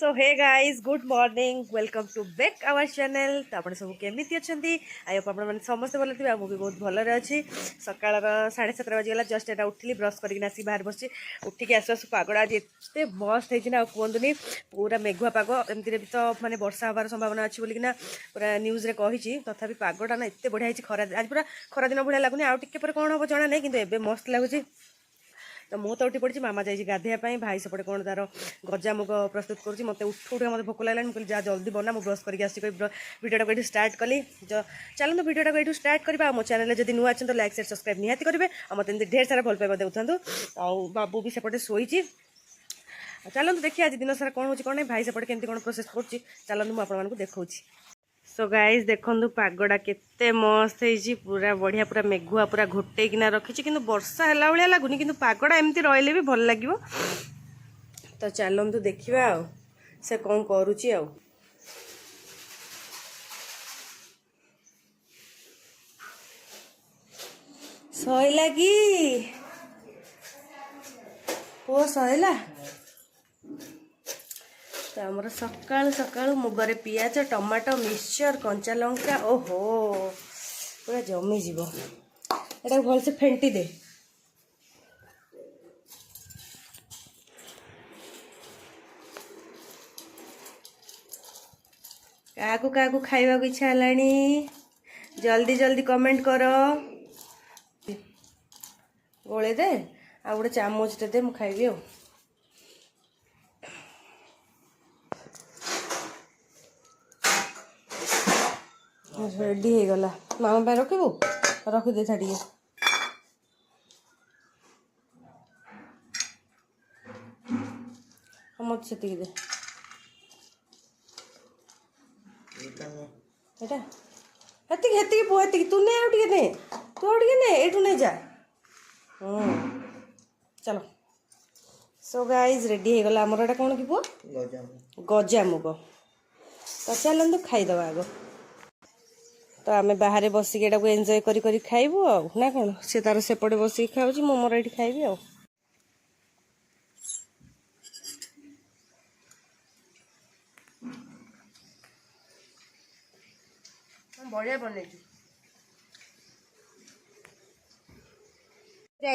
So hey guys good morning welcome to back our channel. तो आप सब केमी अच्छा आई होप आप समस्त भल थे। मुझे बहुत भलरे अच्छी। सकाल 7:30 बजीगला जस्ट यहाँ उठिली ब्रश करके आसी बाहर बस उठिक आसु आसु पागड़ा आज एत मस्त होना कहतुनि पूरा मेघुआ पाग एमती भी तो माने वर्षा हबार संभावना अच्छी बोलिकिना पूरा न्यूज रे कही तथापि पागटा ना एत बढ़िया खरा आज पूरा खरा दिन भाया लगुनि आउ टिके पर कौन हम जाना नहीं कि एबे मस्त लगुच। तो मु तो उठी पड़ी मामा जाइए गाधेवाई भाई सेपटे कौन तार गजामुग प्रस्तुत करुँच मत उठू उठे मत भोक लगे मुझे जा जल्दी बना मुझे ब्रश करके आसी भिडियो को स्टार्ट कली। चलते भिडियो को स्टार्ट करवा। मो चैनल जब नुआ अच्छे तो लाइक शेयर सब्सक्राइब निहाती करेंगे। मत ढेर सारा भल पाइबा देता बाबू भी सेपटे शोची। चलते देखिए आज दिन सारा कौन हो कौन भाई सेपटे केमती कौन प्रोसेस करुँच चलते मुझे आपको देखा। सो गाइज देखु पागटा केते मस्त है पूरा बढ़िया पूरा मेघुआ पूरा घोटेकिना रखी कि वर्षा है भाया लगुनि कि पागटा एमती रही भी भल लगे। तो चलतु देखा से कौन करुच्ची आ सैला कि पुओ सैला। तो आमर सकाळु सकाळु मुगरे पियाज टमाटो मिक्सचर कंचा लंका ओहो पूरा जमी जीव एटा भल से फेंटी दे। क्या खाइबा को इच्छा हलानी जल्दी जल्दी कमेंट कर गोले दे आ गोटे चामच दे मु खाइबी आ। रेडी हो गला मामा पाई रखबू रखिदे था मत से दे पुआ तू नहीं ने तू ने एठू नहीं जा। चलो सो गाइज रेडी हो गला आमर एटा कौन कि पुआ गजामुग। तो चलते खाईदबा आग। तो आम बाहर बसिक एटा एंजॉय करी खाइबू आ ना कौन से तार सेपटे बसिक खाऊँ मो मोर ये खाइबी आ। बढ़िया बन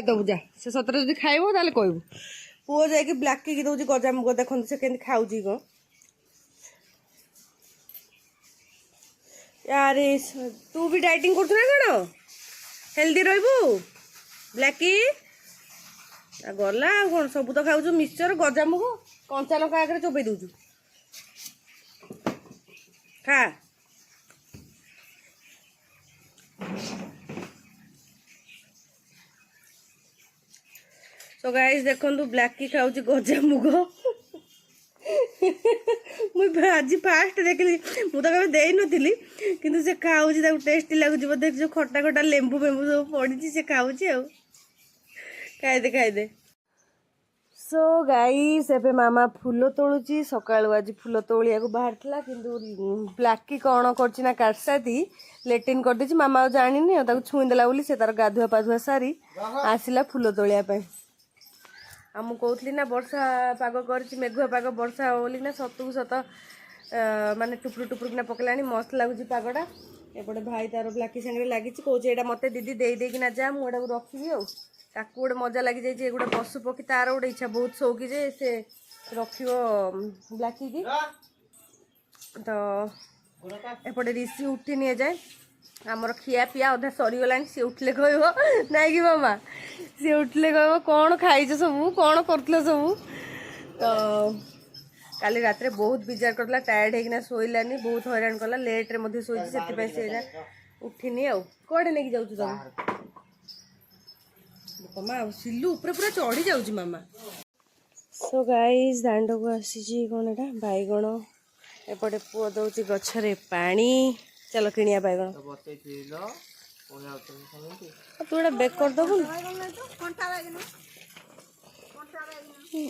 दबू जा से सतरे जब खाइब ताले कहबू पुओ जाकि ब्लाक की दौर गजामुग देखते से केमती खाऊँ कौन यार तू भी डाइटिंग कर कौन हेल्दी रही ब्लाकी गला कौन सब तो खाऊ मिक्सचर गजामुग कंचा लंका आगे चोबई दौचु खा। तो गाइस देखु ब्लाकी खाऊ गजामुग मुझे आज फास्ट देखली मुझे कभी दे नी कि से खाऊ टेस्टी लगुच बोधे जो खटा खटा लेंबू फेंबू सब पड़ी से खाऊ खाईदे। सो गाइस एबे मामा फूल तोलुची सकाळु आज फूल तोलिया को बाहर थिला किंतु ब्लाकी कौन करछि ना काटसाती लेटिन कर देछि मामा जानी नहीं ताको छुई देला बोली से तार गाधुआ पाधुआ सारी आसिला फूल तोलिया पे। आ मु कहली ना वर्षा पाग कर मेघुआ पाग वर्षा बोली ना सतु सत माने टुपुर टुपुर किना पकलानी मस्त लगुच पागटा। एपटे भाई तार ब्लाकी सागे लगी कौच एटा मत दीदी देना जा मुझे रखी आ ताकू गोटे मजा लगी जाए गोटे पशु पक्षी तार गोटे इच्छा बहुत शौकी जे से रख ब्लाकी की। तो एपटे ऋषि उठी नि जाए आमर खिया पिया अधा सरीगला सी उठले कह ना कि मामा सी उठले कह कौन खाई सब कौन कर सब। तो काली रात बहुत विजार करला टायर्ड होना शोलानी बहुत हैरान कला लेट्रे शोची से उठिनी आ कड़े नहीं जाऊँ तुम मामा सिलु ऊपर पूरा चढ़ी जाऊँ मामा। सो गाइस दांड को आसी कौन एटा बैगण एपटे पुओ दौची गछरे पानी चलो किनिया बैगण तू एटा बेक कर दबु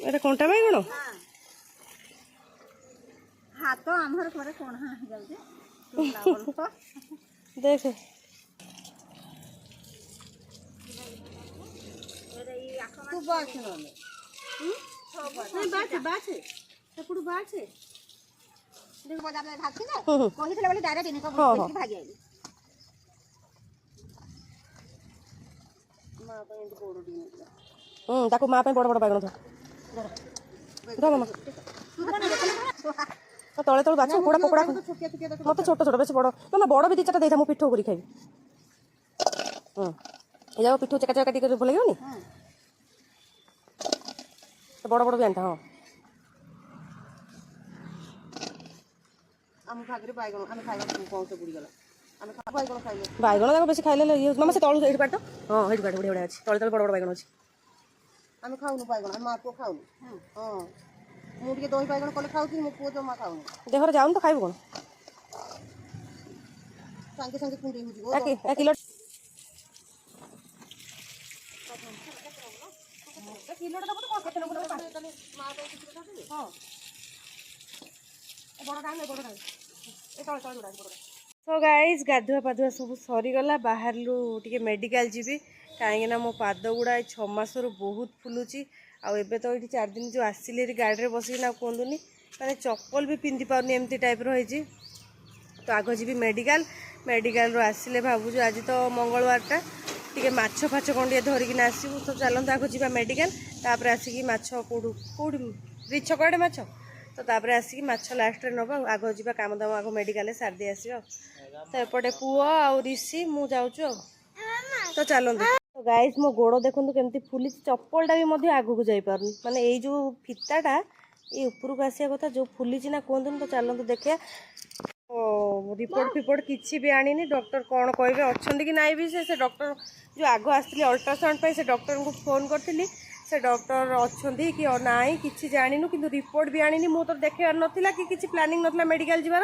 एटा कंटा बैगण हाथ आमर घरे कौन जाऊँ देख तू बस नहीं बात ସେପଟୁ ବାହାରିଛି ବଜାରରେ ଭାଗଛି ନା ହୁଁ ହୁଁ କହିଥିଲେ ବୋଲି ଡାଇରେକ୍ଟ ଇନକମ୍ ହଁ, ହଁ। କରିକି ଭାଗି ଆଇଲି ମା ପାଇଁ ଏମିତି ବଡ଼ ଟିକେ ନେଇଥିଲା ତାକୁ ମା ପାଇଁ ବଡ଼ ବଡ଼ ବାଇଗଣ ଧର ମାମା ତଳେ ତଳେ ବାଛ କୋଡ଼ା ପକୋଡ଼ା ମତେ ଛୋଟ ଛୋଟ ବେଶୀ ବଡ଼ ମାମା ବଡ଼ ବି ଦୁଇ ଚାରିଟା ଦେଇଥା ମୁଁ ପିଠଉ କରି ଖାଇବି ଏ ଯାକ ପିଠଉ ଚେକା ଚେକା ଟିକେ ଭଲ ଲାଗିବନି ବଡ଼ ବଡ଼ ବି ଆଣିଥା ହଁ ଆମ ଭାଗରେ ବାଇଗଣ ଆମେ ଖାଇବା କୌଣସି ବୁଡ଼ିଗଲା ଆମେ ବାଇଗଣ ଖାଇଲେ ବାଇଗଣ ଯାକ ବେଶୀ ଖାଇଲେ ଇଏ ମାମା ସେ ତଳୁ ଏଇଠି ପାଟ ହଁ ଏଇଠି ପାଟ ବଢ଼ିଆ ବଢ଼ିଆ ଅଛି ତଳେ ତଳେ ବଡ଼ ବଡ଼ ବାଇଗଣ ଅଛି ଆମେ ଖାଉନୁ ବାଇଗଣ ଆମେ ମା ପୁଅ ଖାଉନୁ ହଁ ମୁଁ ଟିକେ ଦହି ବାଇଗଣ କଲେ ଖାଉଛି ମୋ ପୁଅ ଜମା ଖାଉନି ଦେହରେ ଯାଉନି ତ ଖାଇବୁ କ'ଣ ସାଙ୍ଗେ ସାଙ୍ଗେ କୁଣ୍ଡେଇ ହେଉଛି କିଲୋ ସୋ ଗାଇଜ୍ ଗାଧୁଆ ପାଧୁଆ ସବୁ ସରିଗଲା ବାହାରିଲୁ ଟିକେ ମେଡ଼ିକାଲ ଯିବି କାହିଁକିନା ମୋ ପାଦ ଗୁଡ଼ା 6 ମାସରୁ ବହୁତ ଫୁଲୁଛି ଆଉ ଏବେ ତ ଏଇଠି 4 ଦିନ ଯେଉଁ ଆସିଲି ଏଠି ଗାଡ଼ିରେ ବସିକିନା କୁହନ୍ତୁନି ମାନେ ଚପଲ ବି ପିନ୍ଧି ପାରୁନି ଏମିତି ଟାଇପ୍ର ହେଇଛି ତ ଆଗ ଯିବି ମେଡ଼ିକାଲରୁ ଆସିଲେ ଭାବୁଛୁ ଆଜି ତ ମଙ୍ଗଳବାରଟା ଟିକେ ମାଛ ଫାଛ କ'ଣ ଟିକେ ଧରିକିନା ଆସିବୁ ତ ଚାଲନ୍ତୁ ଆଗ ଯିବା ମେଡ଼ିକାଲ ତାପରେ ଆସିକି ମାଛ କେଉଁଠି ରିଛ କଡ଼େ ମାଛ ତ ତାପରେ ଆସିକି ମାଛ ଲାଷ୍ଟରେ ନେବା ଆଗ ଯିବା କାମ ଦାମ ଆଗ ମେଡ଼ିକାଲରେ ସାରିଦେଇ ଆସିବା ତ ଏପଟେ ପୁଅ ଆଉ ରିଷି ମୁଁ ଯାଉଛୁ ଆଉ ତ ଚାଲନ୍ତୁ ଗାଇସ୍ ମୋ ଗୋଡ଼ ଦେଖନ୍ତୁ କେମିତି ଫୁଲିଛି ଚପଲଟା ବି ମଧ୍ୟ ଆଗକୁ ଯାଇପାରୁନି ମାନେ ଏଇ ଯେଉଁ ଫିତାଟା ଏଇ ଉପରକୁ ଆସିବା କଥା ଯେଉଁ ଫୁଲିଛି ନା କୁହନ୍ତୁନି ତ ଚାଲନ୍ତୁ ଦେଖିବା ରିପୋର୍ଟ ଫିପୋର୍ଟ କିଛି ବି ଆଣିନି ଡକ୍ଟର କ'ଣ କହିବେ ଅଛନ୍ତି କି ନାଇଁ ବି ସେ ଡକ୍ଟର ଯେଉଁ ଆଗ ଆସିଥିଲି ଅଲ୍ଟ୍ରାସାଉଣ୍ଡ ପାଇଁ ସେ ଡକ୍ଟରଙ୍କୁ ଫୋନ୍ କରିଥିଲି ସେ ଡକ୍ଟର ଅଛନ୍ତି କି ନାହିଁ କିଛି ଜାଣିନୁ କିନ୍ତୁ ରିପୋର୍ଟ ବି ଆଣିନି ମୁଁ ତ ଦେଖେଇବାର ନଥିଲା କି କିଛି ପ୍ଲାନିଂ ନଥିଲା ମେଡ଼ିକାଲ ଯିବାର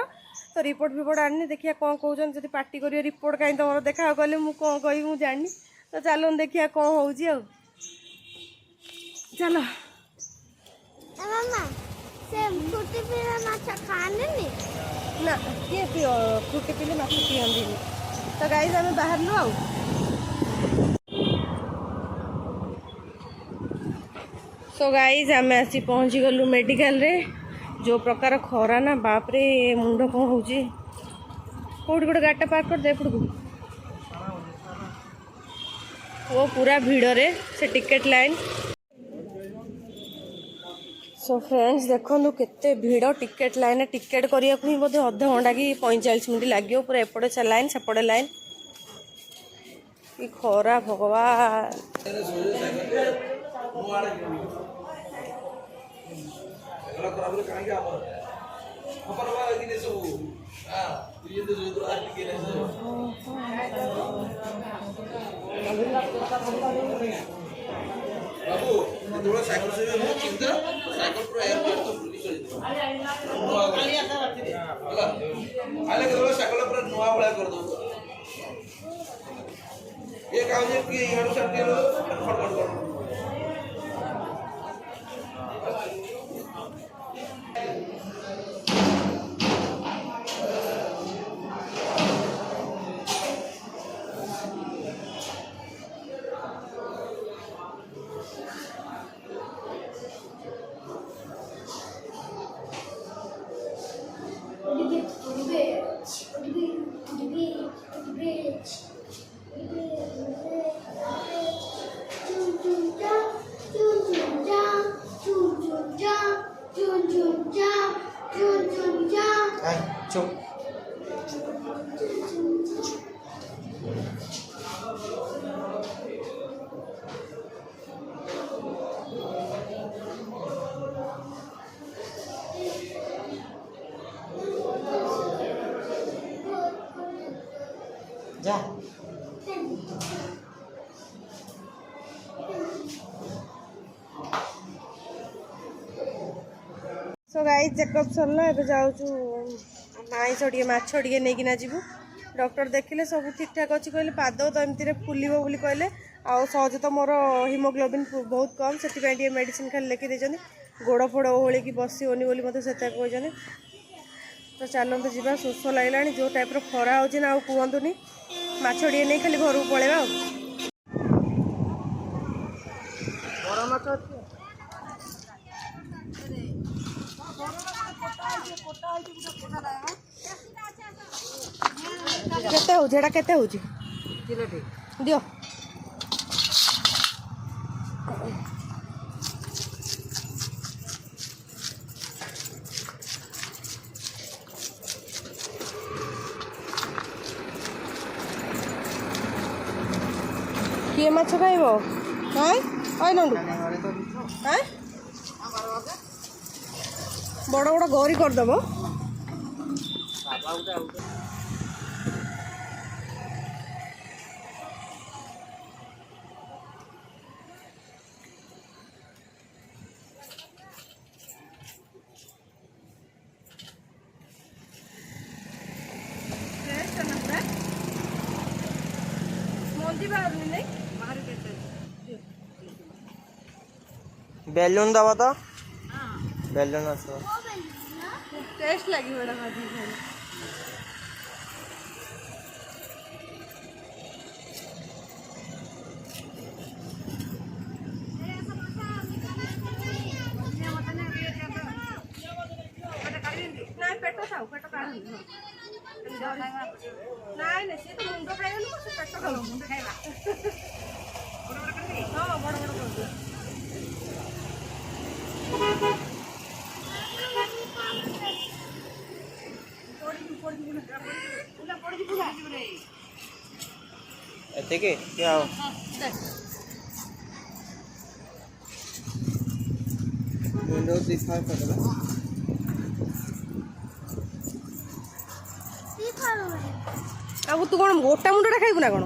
ତ ରିପୋର୍ଟ ଫିପୋର୍ଟ ଆଣିନି ଦେଖିବା କ'ଣ କହୁଛନ୍ତି ଯଦି ପାର୍ଟି କରିବେ ରିପୋର୍ଟ କାହିଁ ତମର ଦେଖା କଲେ ମୁଁ କ'ଣ କହିବି ମୁଁ ଜାଣିନି ତ ଚାଲନ୍ତୁ ଦେଖିବା କ'ଣ ହେଉଛି ଆଉ ଚାଲ ନା କିଏ ପିଅ ଫ୍ରୁଟି ପିଇଲେ ମାଛ ପିଅନ୍ତିନି ତ ଗାଇସ୍ ଆମେ ବାହାରିଲୁ ଆଉ ସୋ ଗାଇସ୍ ଆମେ ଆସି ପହଞ୍ଚିଗଲୁ ମେଡ଼ିକାଲରେ ଯେଉଁ ପ୍ରକାର ଖରା ନା ବାପରେ ମୁଣ୍ଡ କ'ଣ ହେଉଛି କେଉଁଠି ଗୋଟେ ଗାଡ଼ିଟା ପାର୍କ କରିଦେ ଏପଟକୁ ଓ ପୁରା ଭିଡ଼ରେ ସେ ଟିକେଟ୍ ଲାଇନ୍ ସୋ ଫ୍ରେଣ୍ଡସ୍ ଦେଖନ୍ତୁ କେତେ ଭିଡ଼ ଟିକେଟ୍ ଲାଇନ୍ରେ ଟିକେଟ୍ କରିବାକୁ ହିଁ ବୋଧେ ଅଧଘଣ୍ଟା କି 45 ମିନିଟ୍ ଲାଗିବ ପୁରା ଏପଟେ ଲାଇନ୍ ସେପଟେ ଲାଇନ୍ କି ଖରା ଭଗବାନ ବାବୁ ଯେତେବେଳେ ସାଇକେଲ ଚଲେଇବେ ମୁଁ ଚିନ୍ତା ସାଇକେଲ ପୁରା ଏୟାରପୋର୍ଟ ତ ପୁଲିସ ଆଇଲେ କେତେବେଳେ ସାଇକେଲ ପୁରା ନୂଆ ଭଳିଆ କରିଦଉ ଏ କାମ କିଏ ଇଆଡୁ ସାର୍ ଟିକେ ଖଡଖଡ କର जा सो गाइस चेकअप सरला एबे जाऊचु आइस टिके माछ टिके नेकिना जीवु डॉक्टर देखिले सब ठीक ठाक अच्छी कहले पाद तो एमती फुलिबो बोली कहले आउ सहज तो मोर हिमोग्लोबिन बहुत कम से मेडिसिन खाली लिखि देछन गोड़ फोड़ ओहली की बसिबनी बोली मते सेता कहछन तो चलते जावा शोष लगे जो टाइप खरा हो कहतुनी माछ टिके नहीं खाली घर को पलैबा बड़ माछ କେତେ ହେଉଛି ଏଇଟା କେତେ ହେଉଛି ଦିଅ କିଏ ମାଛ ଖାଇବ କାଇଁ କହିଲୁ କାଇଁ ବଡ଼ ବଡ଼ ଗରି କରିଦେବ ବେଲୁନ ଦବ ତ ବେଲୁନ ଆସିବ टेस्ट लगी बड़ा भाजी खाने पेट खाऊ पेट काढ़ नाई ना सी तो मुंड खाइबा ना से पेट खाऊ मुंड खाइबा हां बड़ बड़ कर दे ଏତିକି କି ଆଉ ମୁଣ୍ଡ ଦିଫା କରିଦେବା ଆଉ ତୁ କ'ଣ ଗୋଟା ମୁଣ୍ଡଟା ଖାଇବୁ ନା କ'ଣ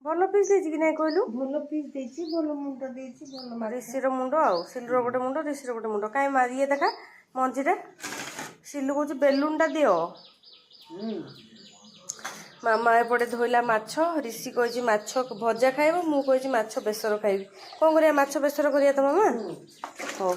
ଭଲ ପିସ୍ ଦେଇଛି କି ନାଇଁ କହିଲୁ ଭଲ ପିସ୍ ଦେଇଛି ଭଲ ମୁଣ୍ଡ ଦେଇଛି ଭଲ ମାଛ ରିସିର ମୁଣ୍ଡ ଆଉ ସିଲୁର ଗୋଟେ ମୁଣ୍ଡ ରିସିର ଗୋଟେ ମୁଣ୍ଡ କାଇଁ ଇଏ ଦେଖା ମଞ୍ଜିଟା ସିଲୁ କହୁଛି ବେଲୁନଟା ଦିଅ ମାମା ଏପଟେ ଧୋଇଲା ମାଛ ରିସି କହିଛି ମାଛ ଭଜା ଖାଇବ ମୁଁ କହିଛି ମାଛ ବେସର ଖାଇବି କ'ଣ କରିବା ମାଛ ବେସର କରିବା ତ ମାମା ହଉ